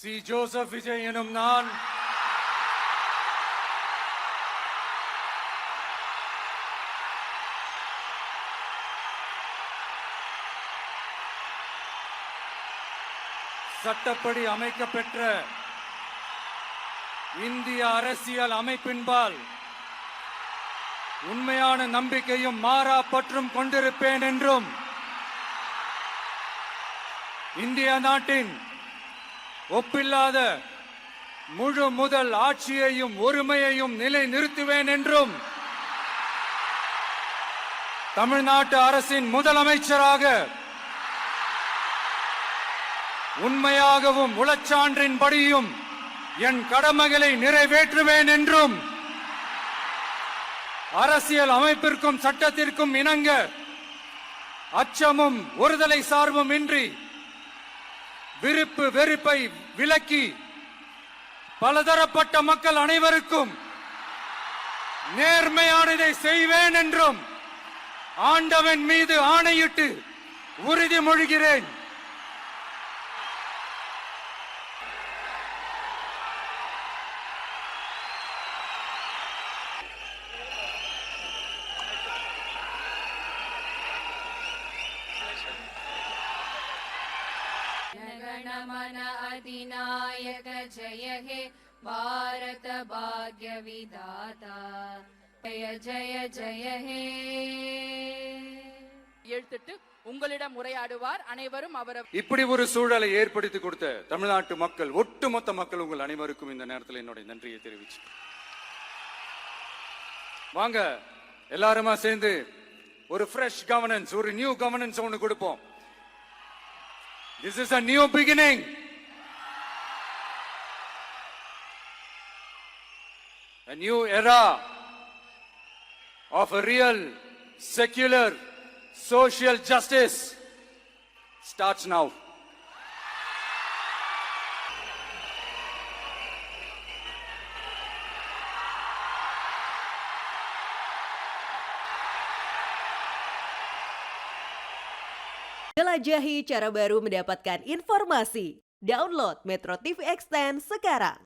C Joseph Vijay எனும் நான் சட்டப்படி அமைக்கப்பெற்ற இந்திய அரசியல் அமைப்பின்பால் உண்மையான நம்பிக்கையும் மாறா பற்றும் கொண்டிருப்பேன் என்றும் இந்திய நாட்டின் ஒப்பில்லாத முழு முதல் ஆட்சியையும் ஒருமையையும் நிலை நிறுத்துவேன் என்றும் தமிழ்நாட்டு அரசின் முதலமைச்சராக உண்மையாகவும் உளச்சான்றின்படியும் என் கடமைகளை நிறைவேற்றுவேன் என்றும் அரசியல் அமைப்பிற்கும் சட்டத்திற்கும் இணங்க அச்சமும் ஒருதலை சார்பும் இன்றி விருப்பு வெறுப்பை விலக்கி பலதரப்பட்ட மக்கள் அனைவருக்கும் நேர்மையானதை செய்வேன் என்றும் ஆண்டவன் மீது ஆணையிட்டு உறுதிமொழிகிறேன். जनगणमन अधिनायक जय हे भारत भाग्य विधाता जय जय जय हे. எழுத்துட்டு உங்களிடம் உரையாடுவார். அனைவரும் அவர் இப்படி ஒரு சூழலை ஏற்படுத்தி கொடுத்த தமிழ்நாட்டு மக்கள், ஒட்டுமொத்த மக்கள், உங்கள் அனைவருக்கும் இந்த நேரத்தில் என்னுடைய நன்றியை தெரிவிச்சு வாங்க எல்லாருமா சேர்ந்து ஒரு ஃப்ரெஷ் கவர்னன்ஸ், ஒரு நியூ கவர்னன்ஸ் ஒன்று கொடுப்போம். This is a new beginning. A new era of a real, secular, social justice starts now. Jelajahi cara baru mendapatkan informasi. Download Metro TV Extend sekarang.